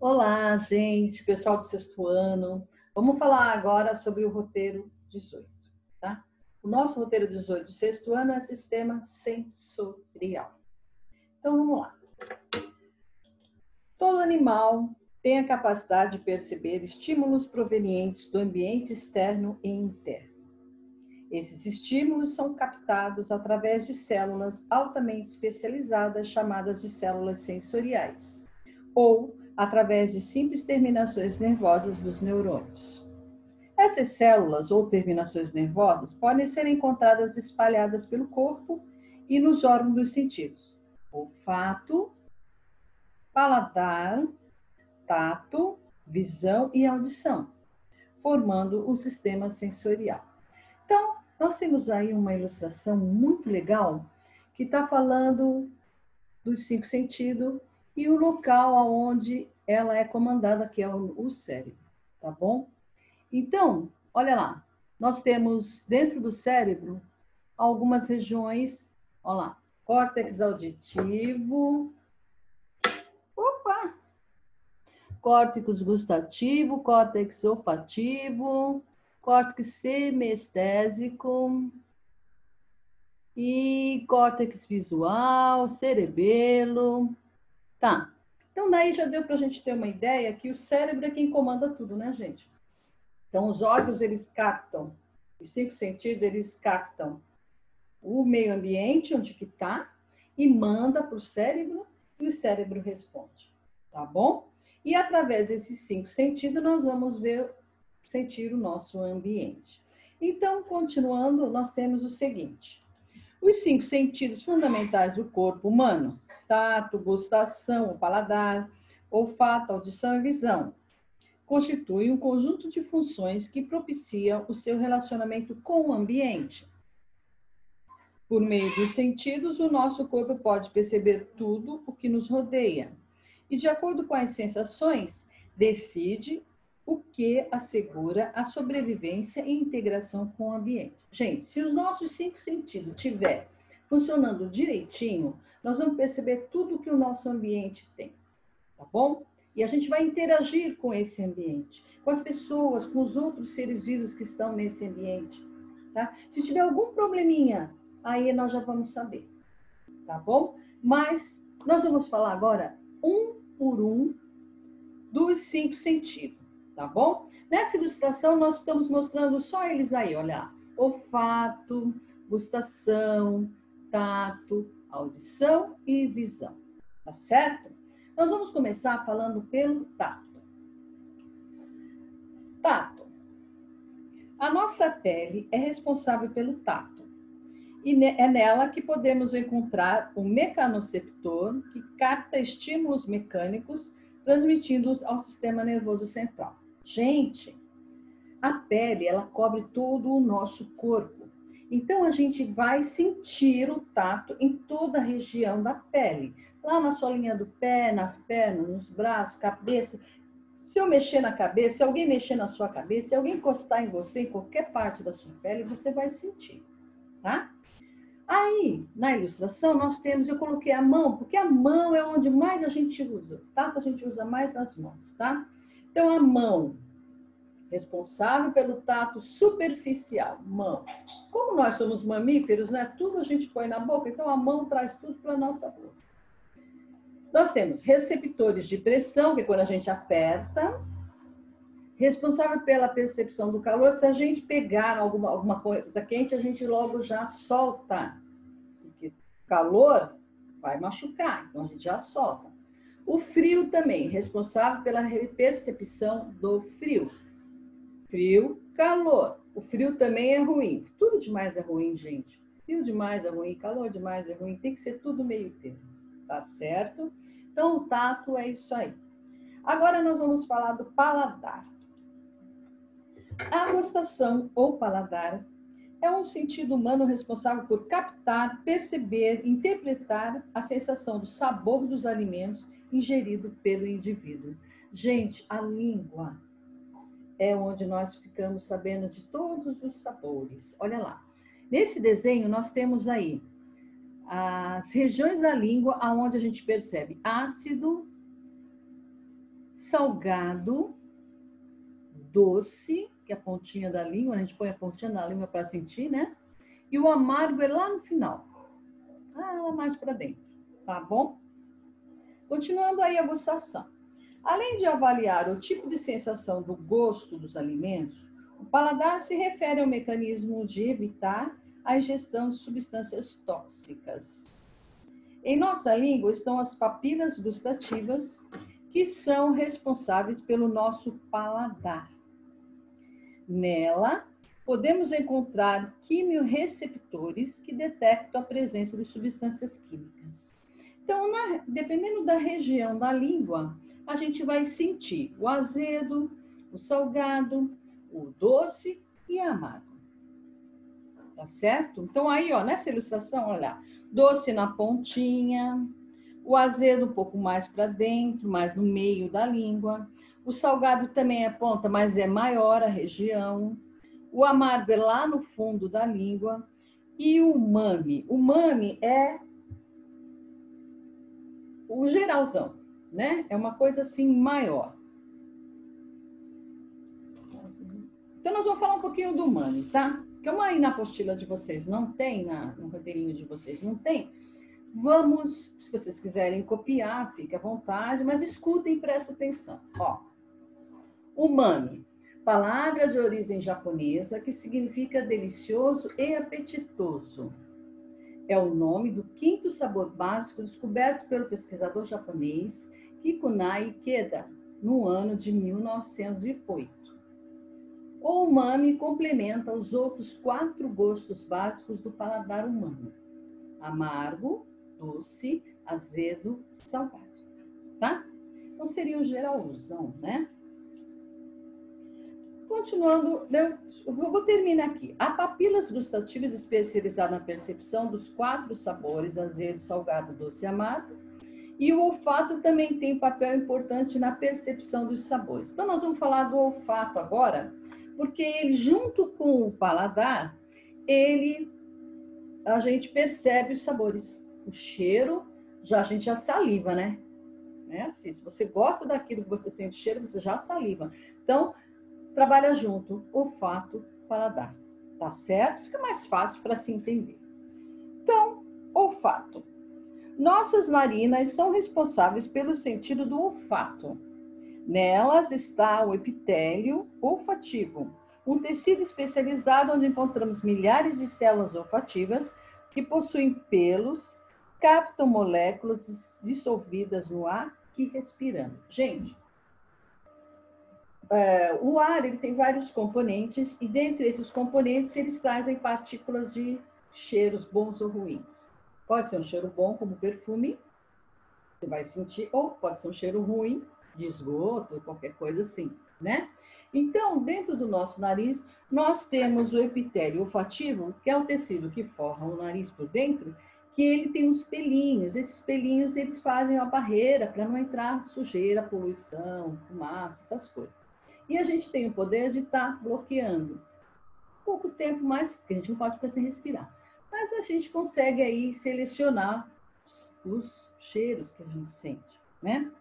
Olá, gente, pessoal do sexto ano. Vamos falar agora sobre o roteiro 18, tá? O nosso roteiro 18 do sexto ano é sistema sensorial. Então, vamos lá. Todo animal tem a capacidade de perceber estímulos provenientes do ambiente externo e interno. Esses estímulos são captados através de células altamente especializadas chamadas de células sensoriais, ou através de simples terminações nervosas dos neurônios. Essas células ou terminações nervosas podem ser encontradas espalhadas pelo corpo e nos órgãos dos sentidos: olfato, paladar, tato, visão e audição, formando o sistema sensorial. Então, nós temos aí uma ilustração muito legal que está falando dos cinco sentidos e o local aonde ela é comandada, que é o cérebro, tá bom? Então, olha lá, nós temos dentro do cérebro algumas regiões, olha lá, córtex auditivo, opa, córtex gustativo, córtex olfativo, córtex senestésico e córtex visual, cerebelo. Tá. Então, daí já deu para a gente ter uma ideia que o cérebro é quem comanda tudo, né, gente? Então, os olhos, eles captam, os cinco sentidos, eles captam o meio ambiente, onde que está, e manda para o cérebro, e o cérebro responde, tá bom? E através desses cinco sentidos, nós vamos sentir o nosso ambiente. Então, continuando, nós temos o seguinte: os cinco sentidos fundamentais do corpo humano: tato, gustação, o paladar, olfato, audição e visão, constituem um conjunto de funções que propiciam o seu relacionamento com o ambiente. Por meio dos sentidos, o nosso corpo pode perceber tudo o que nos rodeia e, de acordo com as sensações, decide o que assegura a sobrevivência e integração com o ambiente. Gente, se os nossos cinco sentidos estiver funcionando direitinho, nós vamos perceber tudo que o nosso ambiente tem, tá bom? E a gente vai interagir com esse ambiente, com as pessoas, com os outros seres vivos que estão nesse ambiente, tá? Se tiver algum probleminha, aí nós já vamos saber, tá bom? Mas nós vamos falar agora um por um dos cinco sentidos, tá bom? Nessa ilustração, nós estamos mostrando só eles aí, olha. Olfato, gustação, tato, audição e visão, tá certo? Nós vamos começar falando pelo tato. Tato. A nossa pele é responsável pelo tato. E é nela que podemos encontrar o mecanoceptor, que capta estímulos mecânicos, transmitindo-os ao sistema nervoso central. Gente, a pele, ela cobre todo o nosso corpo. Então, a gente vai sentir o tato em toda a região da pele. Lá na solinha do pé, nas pernas, nos braços, cabeça. Se eu mexer na cabeça, se alguém mexer na sua cabeça, se alguém encostar em você, em qualquer parte da sua pele, você vai sentir, tá? Aí, na ilustração, nós temos, eu coloquei a mão, porque a mão é onde mais a gente usa. Tato a gente usa mais nas mãos, tá? Então, a mão, responsável pelo tato superficial, mão. Como nós somos mamíferos, né? Tudo a gente põe na boca, então a mão traz tudo para a nossa boca. Nós temos receptores de pressão, que é quando a gente aperta, responsável pela percepção do calor. Se a gente pegar alguma coisa quente, a gente logo já solta, porque calor vai machucar, então a gente já solta. O frio também, responsável pela percepção do frio. Frio, calor. O frio também é ruim. Tudo demais é ruim, gente. Frio demais é ruim, calor demais é ruim. Tem que ser tudo meio termo, tá certo? Então, o tato é isso aí. Agora nós vamos falar do paladar. A gustação ou paladar é um sentido humano responsável por captar, perceber, interpretar a sensação do sabor dos alimentos ingeridos pelo indivíduo. Gente, a língua é onde nós ficamos sabendo de todos os sabores. Olha lá. Nesse desenho, nós temos aí as regiões da língua onde a gente percebe ácido, salgado, doce, que é a pontinha da língua, a gente põe a pontinha da língua para sentir, né? E o amargo é lá no final, lá mais para dentro, tá bom? Continuando aí a gustação. Além de avaliar o tipo de sensação do gosto dos alimentos, o paladar se refere ao mecanismo de evitar a ingestão de substâncias tóxicas. Em nossa língua estão as papilas gustativas, que são responsáveis pelo nosso paladar. Nela, podemos encontrar quimiorreceptores que detectam a presença de substâncias químicas. Então, dependendo da região da língua, a gente vai sentir o azedo, o salgado, o doce e amargo. Tá certo? Então, aí, ó, nessa ilustração, olha, doce na pontinha, o azedo um pouco mais para dentro, mais no meio da língua. O salgado também é ponta, mas é maior a região. O amargo é lá no fundo da língua. E o umami. O umami é o geralzão, né? É uma coisa assim maior. Então, nós vamos falar um pouquinho do umami, tá? Como aí na apostila de vocês não tem, no roteirinho de vocês não tem, vamos, se vocês quiserem copiar, fique à vontade, mas escutem e prestem atenção. Ó, umami, palavra de origem japonesa que significa delicioso e apetitoso. É o nome do quinto sabor básico descoberto pelo pesquisador japonês Kikunai Ikeda, no ano de 1908. O umami complementa os outros 4 gostos básicos do paladar humano: amargo, doce, azedo, salgado, tá? Então seria o geralzão, né? Continuando, eu vou terminar aqui. Há papilas gustativas especializadas na percepção dos 4 sabores, azedo, salgado, doce e amargo. E o olfato também tem papel importante na percepção dos sabores. Então, nós vamos falar do olfato agora, porque ele, junto com o paladar, a gente percebe os sabores. O cheiro, a gente já saliva, né? É assim, se você gosta daquilo que você sente cheiro, você já saliva. Então, trabalha junto, olfato, paladar. Tá certo? Fica mais fácil para se entender. Então, olfato. Nossas narinas são responsáveis pelo sentido do olfato. Nelas está o epitélio olfativo, um tecido especializado onde encontramos milhares de células olfativas que possuem pelos, captam moléculas dissolvidas no ar que respiramos. Gente, o ar ele tem vários componentes e dentre esses componentes eles trazem partículas de cheiros bons ou ruins. Pode ser um cheiro bom, como perfume, você vai sentir, ou pode ser um cheiro ruim, de esgoto, qualquer coisa assim, né? Então, dentro do nosso nariz, nós temos o epitélio olfativo, que é o tecido que forra o nariz por dentro, que ele tem uns pelinhos. Esses pelinhos, eles fazem uma barreira para não entrar sujeira, poluição, fumaça, essas coisas. E a gente tem o poder de estar bloqueando. Pouco tempo mais, porque a gente não pode ficar sem respirar. Mas a gente consegue aí selecionar os cheiros que a gente sente, né?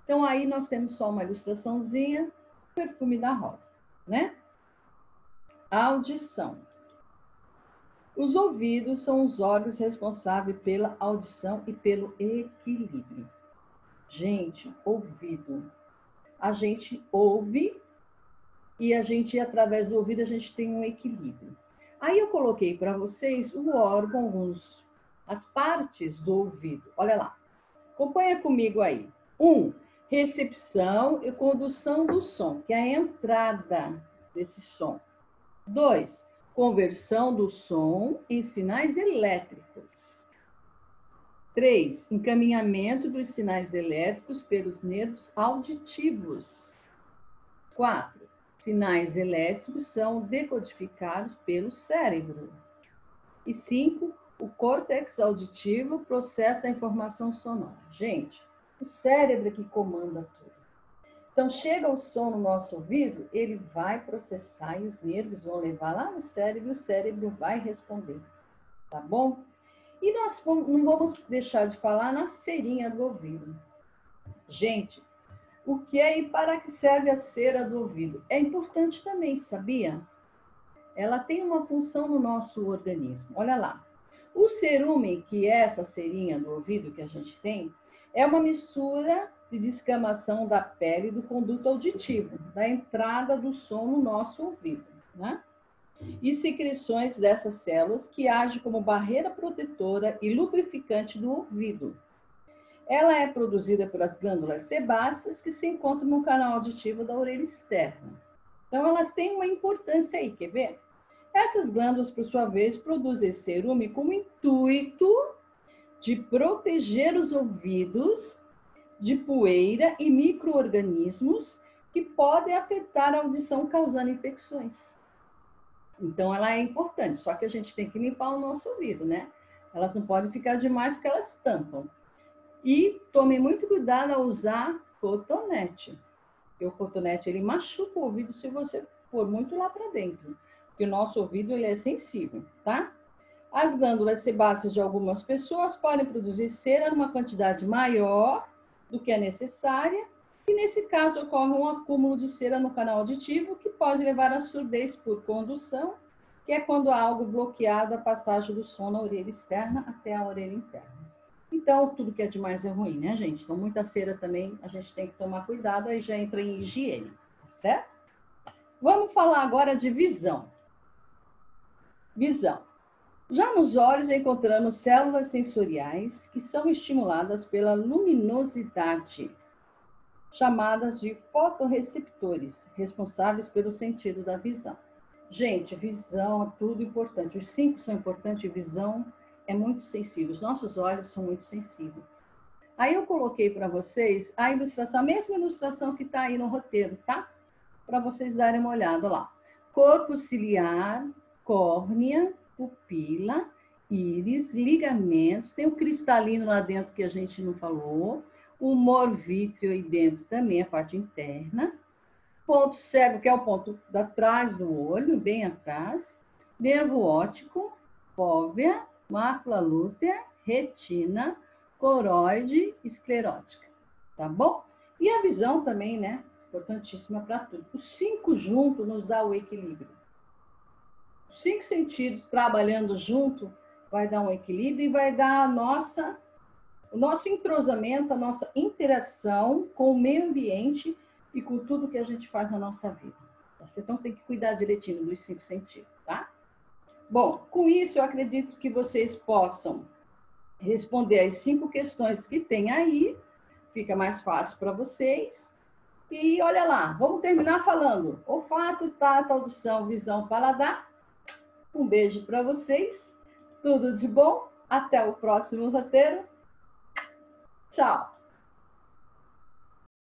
Então, aí nós temos só uma ilustraçãozinha, perfume da rosa, né? Audição. Os ouvidos são os órgãos responsáveis pela audição e pelo equilíbrio. Gente, ouvido. A gente ouve e a gente, através do ouvido, a gente tem um equilíbrio. Aí eu coloquei para vocês o órgão, as partes do ouvido. Olha lá. Acompanha comigo aí. 1. Recepção e condução do som, que é a entrada desse som. 2. Conversão do som em sinais elétricos. 3. Encaminhamento dos sinais elétricos pelos nervos auditivos. 4. Sinais elétricos são decodificados pelo cérebro. E 5. O córtex auditivo processa a informação sonora. Gente, o cérebro é que comanda tudo. Então, chega o som no nosso ouvido, ele vai processar e os nervos vão levar lá no cérebro e o cérebro vai responder. Tá bom? E nós não vamos deixar de falar na cerinha do ouvido. Gente, O que é e para que serve a cera do ouvido? É importante também, sabia? Ela tem uma função no nosso organismo. Olha lá. O cerume, que é essa cerinha do ouvido que a gente tem, é uma mistura de descamação da pele e do conduto auditivo, da entrada do som no nosso ouvido, né? E secreções dessas células que agem como barreira protetora e lubrificante do ouvido. Ela é produzida pelas glândulas sebáceas que se encontram no canal auditivo da orelha externa. Então, elas têm uma importância aí, quer ver? Essas glândulas, por sua vez, produzem cerume com o intuito de proteger os ouvidos de poeira e micro-organismos que podem afetar a audição, causando infecções. Então, ela é importante, só que a gente tem que limpar o nosso ouvido, né? Elas não podem ficar demais, que elas tampam. E tome muito cuidado ao usar cotonete. Porque o cotonete, ele machuca o ouvido se você for muito lá para dentro. Porque o nosso ouvido, ele é sensível, tá? As glândulas sebáceas de algumas pessoas podem produzir cera numa quantidade maior do que é necessária, e nesse caso ocorre um acúmulo de cera no canal auditivo que pode levar à surdez por condução, que é quando há algo bloqueado a passagem do som na orelha externa até a orelha interna. Então, tudo que é demais é ruim, né, gente? Então, muita cera também a gente tem que tomar cuidado, aí já entra em higiene, certo? Vamos falar agora de visão. Visão. Já nos olhos encontramos células sensoriais que são estimuladas pela luminosidade, chamadas de fotorreceptores, responsáveis pelo sentido da visão. Gente, visão é tudo importante. Os 5 são importantes, visão é muito sensível. Os nossos olhos são muito sensíveis. Aí eu coloquei para vocês a ilustração, a mesma ilustração que está aí no roteiro, tá? Para vocês darem uma olhada lá. Corpo ciliar, córnea, pupila, íris, ligamentos, tem o cristalino lá dentro que a gente não falou, o humor vítreo aí dentro também, a parte interna, ponto cego, que é o ponto da trás do olho, bem atrás, nervo óptico, fóvea, mácula lútea, retina, coroide, esclerótica, tá bom? E a visão também, né? Importantíssima para tudo. Os 5 juntos nos dá o equilíbrio. Os 5 sentidos trabalhando junto vai dar um equilíbrio e vai dar o nosso entrosamento, a nossa interação com o meio ambiente e com tudo que a gente faz na nossa vida. Então tem que cuidar direitinho dos 5 sentidos, tá? Bom, com isso eu acredito que vocês possam responder as 5 questões que tem aí, fica mais fácil para vocês. E olha lá, vamos terminar falando olfato, tato, audição, visão, paladar. Um beijo para vocês, tudo de bom, até o próximo roteiro. Tchau!